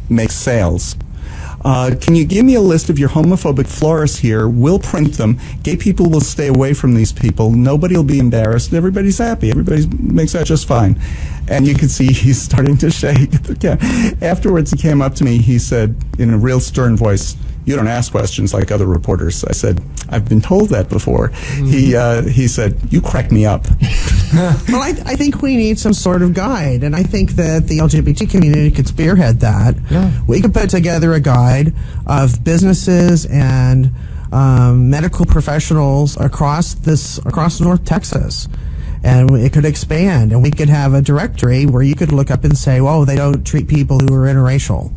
make sales. Can you give me a list of your homophobic florists here? We'll print them. Gay people will stay away from these people. Nobody will be embarrassed. Everybody's happy. Everybody makes that just fine. And you can see he's starting to shake. Afterwards, he came up to me. He said in a real stern voice, "You don't ask questions like other reporters." I said, "I've been told that before." He said, "You crack me up." Well, I think we need some sort of guide, and I think that the LGBT community could spearhead that. Yeah. We could put together a guide of businesses and medical professionals across North Texas, and it could expand, and we could have a directory where you could look up and say, "Whoa, they don't treat people who are interracial."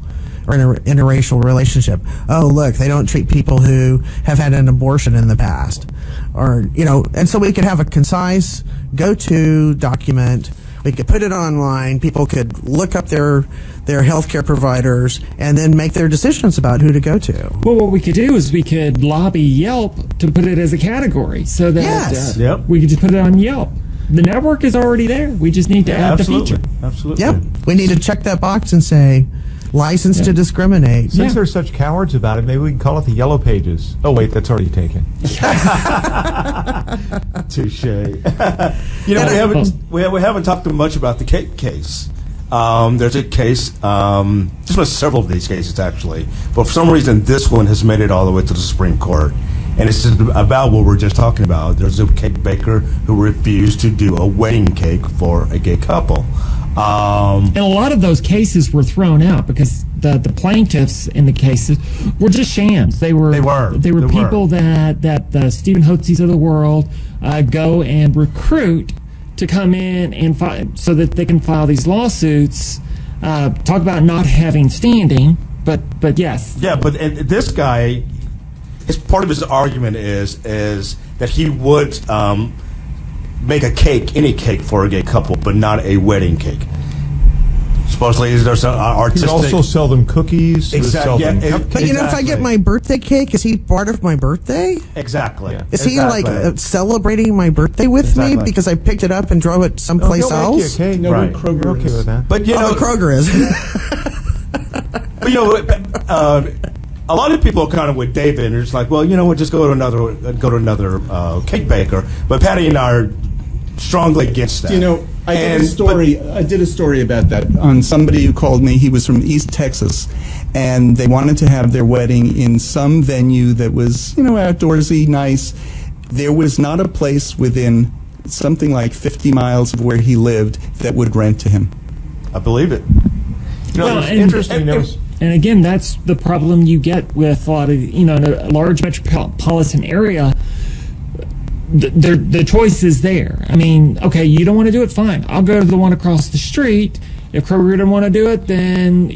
Or in an interracial relationship. Oh, look, they don't treat people who have had an abortion in the past. Or, and so we could have a concise go-to document. We could put it online. People could look up their healthcare providers and then make their decisions about who to go to. Well, what we could do is we could lobby Yelp to put it as a category so that Yes. we could just put it on Yelp. The network is already there. We just need to add the feature. Absolutely. Yep. We need to check that box and say, license to discriminate. Since they're such cowards about it, maybe we can call it the Yellow Pages. Oh, wait, that's already taken. Touche. We haven't talked much about the cake case. There's a case. There's been several of these cases actually, but for some reason this one has made it all the way to the Supreme Court, and it's about what we're just talking about. There's a cake baker who refused to do a wedding cake for a gay couple. And a lot of those cases were thrown out because the plaintiffs in the cases were just shams. They were people that the Stephen Hotze's of the world go and recruit to come in and so that they can file these lawsuits. Talk about not having standing, but yes. Yeah, but this guy, part of his argument is that he would make a cake, any cake for a gay couple, but not a wedding cake. Supposedly, there's some artistic. He'd also sell them cookies. Exactly. Sell them Yeah, cupcakes. But you know, if I get my birthday cake, is he part of my birthday? Exactly. Yeah. Is he like celebrating my birthday with me because I picked it up and drove it someplace He'll make you a else? cake. No, Right. Kroger You're okay is. with that. But you know, Oh, Kroger is. but, you know, a lot of people are kind of with David, and it's like, well, you know, we'll just go to another cake baker. But Patti and I are strongly against that. You know, I did a story about that on somebody who called me. He was from East Texas, and they wanted to have their wedding in some venue that was, you know, outdoorsy, nice. There was not a place within something like 50 miles of where he lived that would rent to him. I believe it. You know, it's interesting. And again, that's the problem you get with a lot of, in a large metropolitan area. The choice is there. I mean, okay, you don't want to do it, fine. I'll go to the one across the street. If Kroger doesn't want to do it, then,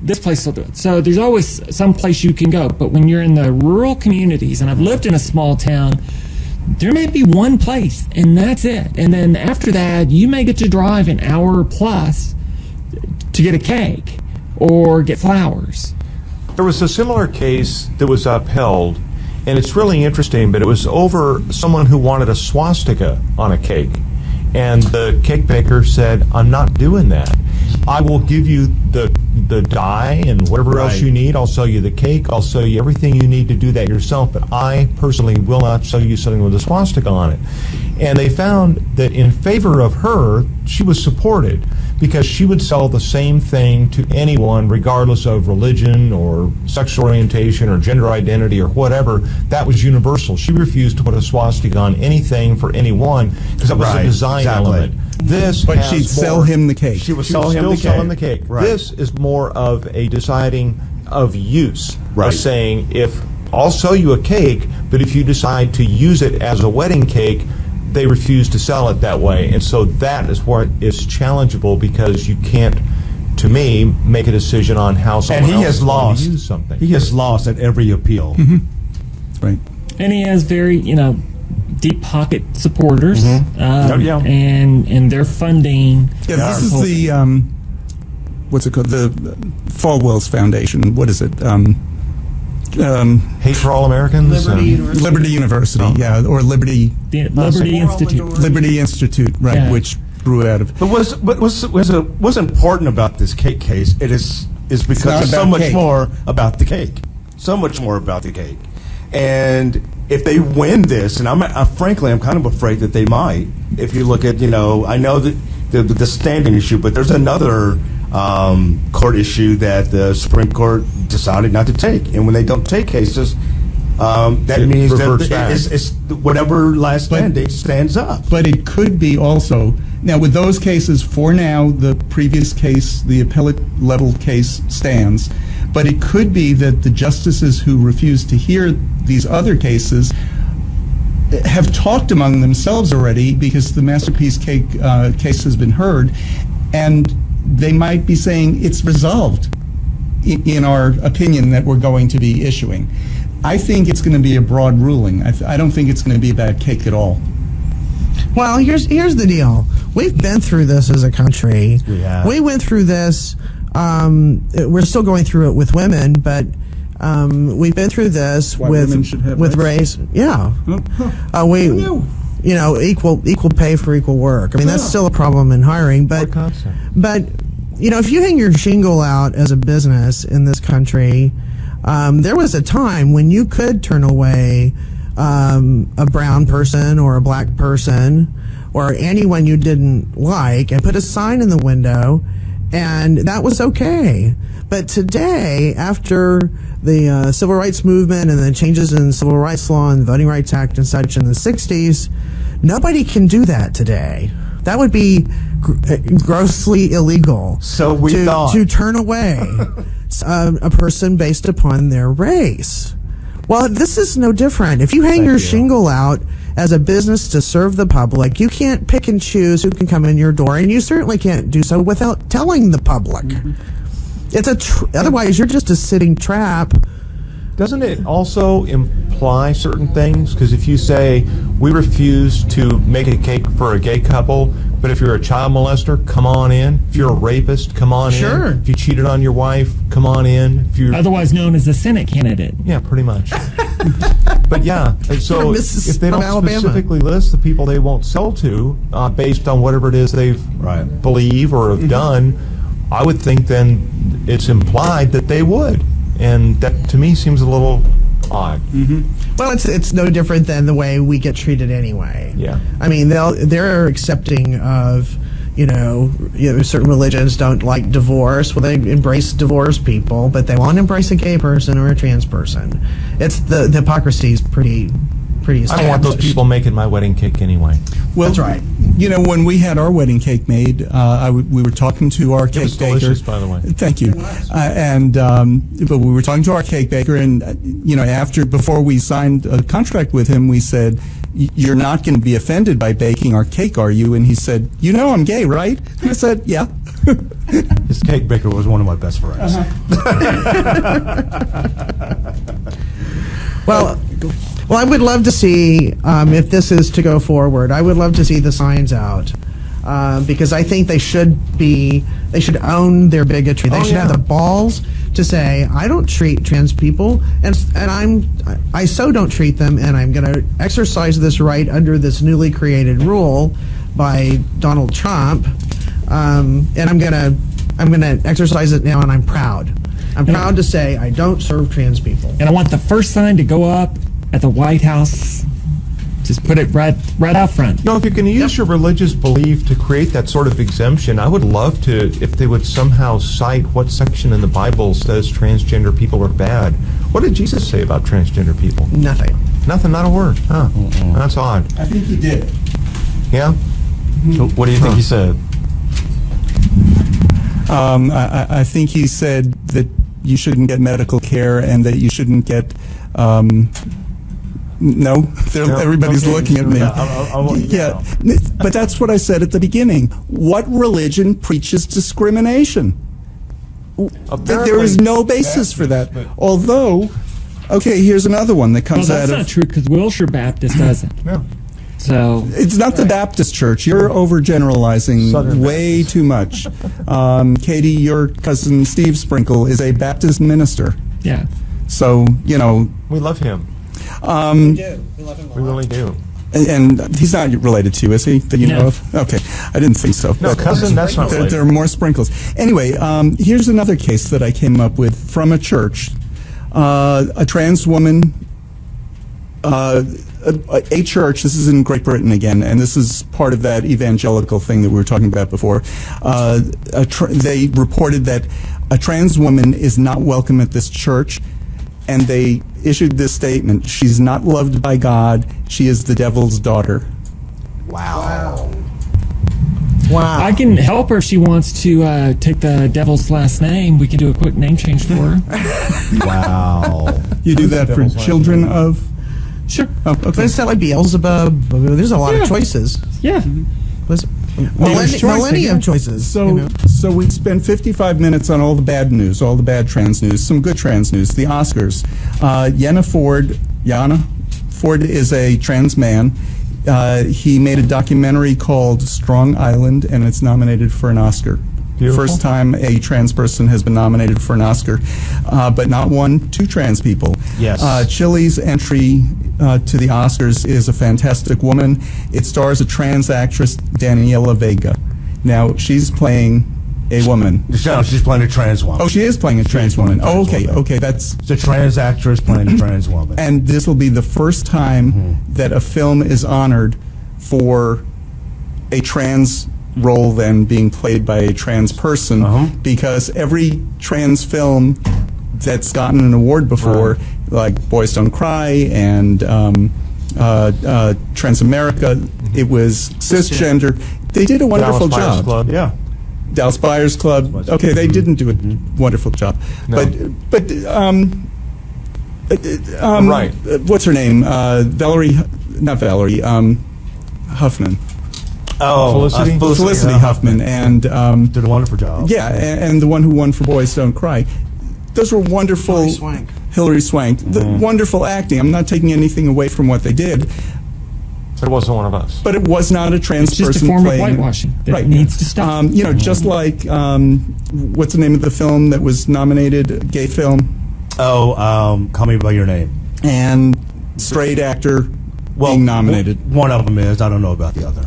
this place will do it. So there's always some place you can go. But when you're in the rural communities, and I've lived in a small town, there may be one place, and that's it. And then after that, you may get to drive an hour plus to get a cake or get flowers. There was a similar case that was upheld, and it's really interesting, but it was over someone who wanted a swastika on a cake. And the cake baker said, I'm not doing that. I will give you the dye and whatever else you need. I'll sell you the cake. I'll sell you everything you need to do that yourself, but I personally will not sell you something with a swastika on it. And they found that in favor of her, she was supported because she would sell the same thing to anyone regardless of religion or sexual orientation or gender identity or whatever. That was universal. She refused to put a swastika on anything for anyone because that was a design element. But she'd sell him the cake. She was Still selling the cake. Right. This is more of a deciding of use. Right. Of saying, if I'll sell you a cake, but if you decide to use it as a wedding cake, they refuse to sell it that way. And so that is what is challengeable because you can't, to me, make a decision on how someone else is going to use something. He has lost at every appeal. That's right. And he has very, deep pocket supporters, and they're funding. Yeah, this is the what's it called? The Falwell's Foundation. What is it? Hate for All Americans? Liberty University, or Liberty Institute. Liberty Institute, right? Yeah. Which grew out of. But what's important about this cake case? It is because not it's so about much cake. more about the cake. So much more about the cake. And if they win this, and frankly, I'm kind of afraid that they might. If you look at, I know that the standing issue, but there's another court issue that the Supreme Court decided not to take. And when they don't take cases, that means that it's whatever last standing stands up. But it could be also, now with those cases, for now, the previous case, the appellate level case stands. But it could be that the justices who refuse to hear these other cases have talked among themselves already because the Masterpiece Cake case has been heard, and they might be saying it's resolved in our opinion that we're going to be issuing. I think it's going to be a broad ruling. I don't think it's going to be about cake at all. Well, here's the deal. We've been through this as a country. Yeah. We went through this. We're still going through it with women, but we've been through this with race. Yeah. Equal pay for equal work. I mean, that's still a problem in hiring, but if you hang your shingle out as a business in this country, there was a time when you could turn away a brown person or a black person or anyone you didn't like and put a sign in the window, and that was okay. But today, after the civil rights movement and the changes in civil rights law and the Voting Rights Act and such in the 60s, nobody can do that today. That would be grossly illegal. So we thought. To turn away a person based upon their race. Well, this is no different. If you hang your shingle out as a business to serve the public, you can't pick and choose who can come in your door, and you certainly can't do so without telling the public. It's otherwise you're just a sitting trap Doesn't it also imply certain things? Because if you say, we refuse to make a cake for a gay couple, but if you're a child molester, come on in. If you're a rapist, come on Sure. in. If you cheated on your wife, come on in. If you're Otherwise known as the Senate candidate. Yeah, pretty much. But yeah, so Mrs. if they don't from Alabama. specifically list the people they won't sell to based on whatever it is they believe or have done, I would think then it's implied that they would. And that to me seems a little odd. Well, it's no different than the way we get treated anyway. Yeah. I mean, they're accepting of, certain religions don't like divorce. Well, they embrace divorced people, but they won't embrace a gay person or a trans person. It's the hypocrisy is pretty established. I don't want those people making my wedding cake anyway. Well, That's right. When we had our wedding cake made, we were talking to our cake was baker. delicious, by the way. Thank you. But we were talking to our cake baker, and before we signed a contract with him, we said, "You're not going to be offended by baking our cake, are you?" And he said, "I'm gay, right?" And I said, "Yeah." His cake baker was one of my best friends. Well, I would love to see, if this is to go forward, I would love to see the signs out. Because I think they should own their bigotry. They should have the balls to say, I don't treat trans people, and I so don't treat them, and I'm going to exercise this right under this newly created rule by Donald Trump, and I'm going to exercise it now, and I'm proud. I'm proud to say I don't serve trans people. And I want the first sign to go up at the White House. Just put it right out front. If you're going to use your religious belief to create that sort of exemption, I would love to, if they would somehow cite what section in the Bible says transgender people are bad. What did Jesus say about transgender people? Nothing. Nothing, not a word. Huh. That's odd. I think he did. Yeah? What do you think he said? I think he said that you shouldn't get medical care and that you shouldn't get... everybody's looking at me. Yeah, but that's what I said at the beginning. What religion preaches discrimination? There is no basis for that. Although, here's another one that comes out of... Well, that's not true, because Wilshire Baptist doesn't. No. So it's not the Baptist church. You're overgeneralizing way too much. Katie, your cousin Steve Sprinkle is a Baptist minister. yeah. So, We love him. We do. We love him a We lot. really do. and he's not related to you, is he, that you know of? Okay, I didn't think so. No, cousin, that's not related. There are more sprinkles. Anyway, here's another case that I came up with from a church. A trans woman, a church, this is in Great Britain again, and this is part of that evangelical thing that we were talking about before. They reported that a trans woman is not welcome at this church, and they issued this statement: she's not loved by God, she is the devil's daughter. Wow. I can help her if she wants to take the devil's last name. We can do a quick name change for her. Wow. You do that for children of... Sure. Oh, okay. But it's not like Beelzebub. There's a lot of choices. Yeah. Millennia of choices. So we spent 55 minutes on all the bad news, all the bad trans news, some good trans news, the Oscars. Yana Ford is a trans man. He made a documentary called Strong Island, and it's nominated for an Oscar. Beautiful. First time a trans person has been nominated for an Oscar, but not two trans people. Yes. Chile's entry to the Oscars is A Fantastic Woman. It stars a trans actress, Daniela Vega. Now, she's playing a woman. No, she's playing a trans woman. Oh, she is playing a trans woman. Oh, okay, okay, that's... It's a trans actress playing a trans woman. And this will be the first time that a film is honored for a trans role then being played by a trans person, because every trans film that's gotten an award before, like Boys Don't Cry and Transamerica, it was cisgender. They did a wonderful Dallas Buyers job. Club. Yeah. Dallas Buyers Club. Okay, they didn't do a wonderful job, No. but Right. What's her name? Huffman. Oh, Felicity Huffman, and did a wonderful job. yeah, and the one who won for Boys Don't Cry. Those were wonderful. Swank. Hilary Swank. The wonderful acting. I'm not taking anything away from what they did, But it wasn't one of us. but it was not a trans It's just person a form of playing. whitewashing that Right. needs to stop. Just like what's the name of the film that was nominated? Gay film Call Me by Your Name. and straight actor being nominated. One of them is. I don't know about the other.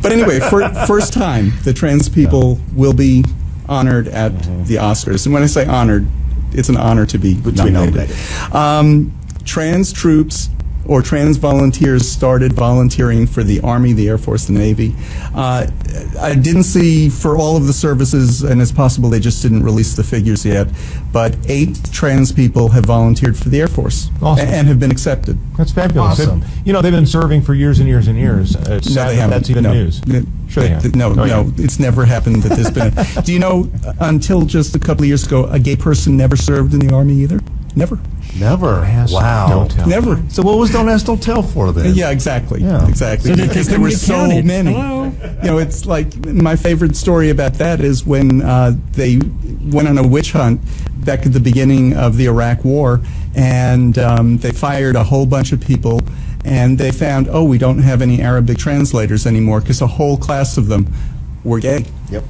But anyway, first time the trans people will be honored at the Oscars. And when I say honored, it's an honor to be nominated. Trans troops or trans volunteers started volunteering for the Army, the Air Force, the Navy. I didn't see for all of the services, and it's possible they just didn't release the figures yet, but 8 trans people have volunteered for the Air Force and have been accepted. That's fabulous. Awesome. They've been serving for years and years and years. It's No, sad they that haven't. that's even No. news. Sure they have. No, it's never happened that there's been. Do you know, until just a couple of years ago, a gay person never served in the Army either? Never. Never. Ask, Wow. don't tell. Never. So what was Don't Ask, Don't Tell for then? Yeah, exactly. Yeah. Exactly. So that they Because there couldn't were get so counted. many. Hello? It's like my favorite story about that is when they went on a witch hunt back at the beginning of the Iraq War, and they fired a whole bunch of people, and they found, we don't have any Arabic translators anymore because a whole class of them were gay. Yep.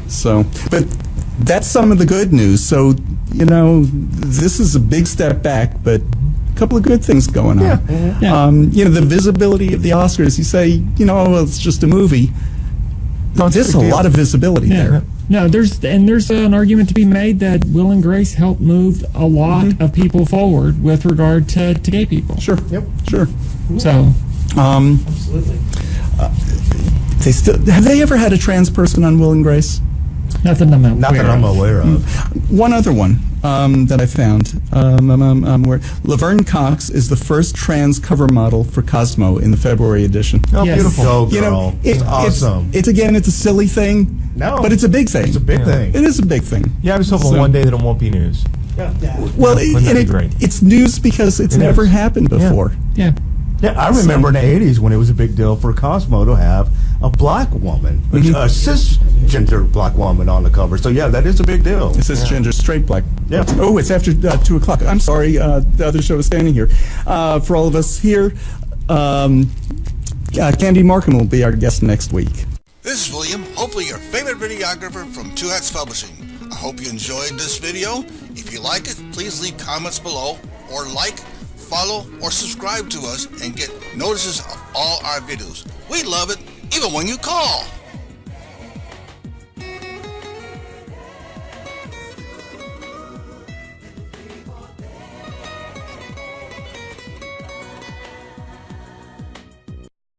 So, but that's some of the good news. So, this is a big step back, but a couple of good things going on. The visibility of the Oscars, you say, it's just a movie. There's a lot of visibility there. No, there's an argument to be made that Will and Grace helped move a lot of people forward with regard to gay people. Sure. Yep. Sure. So, Absolutely. Have they ever had a trans person on Will and Grace? nothing I'm Not that I'm aware of. One other one that I found, where Laverne Cox is the first trans cover model for Cosmo in the February edition. Oh, Yes. beautiful. Go, girl. It's awesome. It's a silly thing. No. But it's a big thing. It's a big thing. It is a big thing. Yeah, I was hoping So- one day that it won't be news. Well, Wouldn't that be great? it's news because it's It never is. happened before. Yeah. Yeah, I remember in the 80s when it was a big deal for Cosmo to have a black woman, a cisgender black woman on the cover. So, yeah, that is a big deal. It says gender straight black. Yeah. Oh, it's after 2 o'clock. I'm sorry. The other show is standing here. For all of us here, Candy Markham will be our guest next week. This is William, hopefully your favorite videographer from Two Hats Publishing. I hope you enjoyed this video. If you like it, please leave comments below or like, follow, or subscribe to us and get notices of all our videos. We love it, even when you call.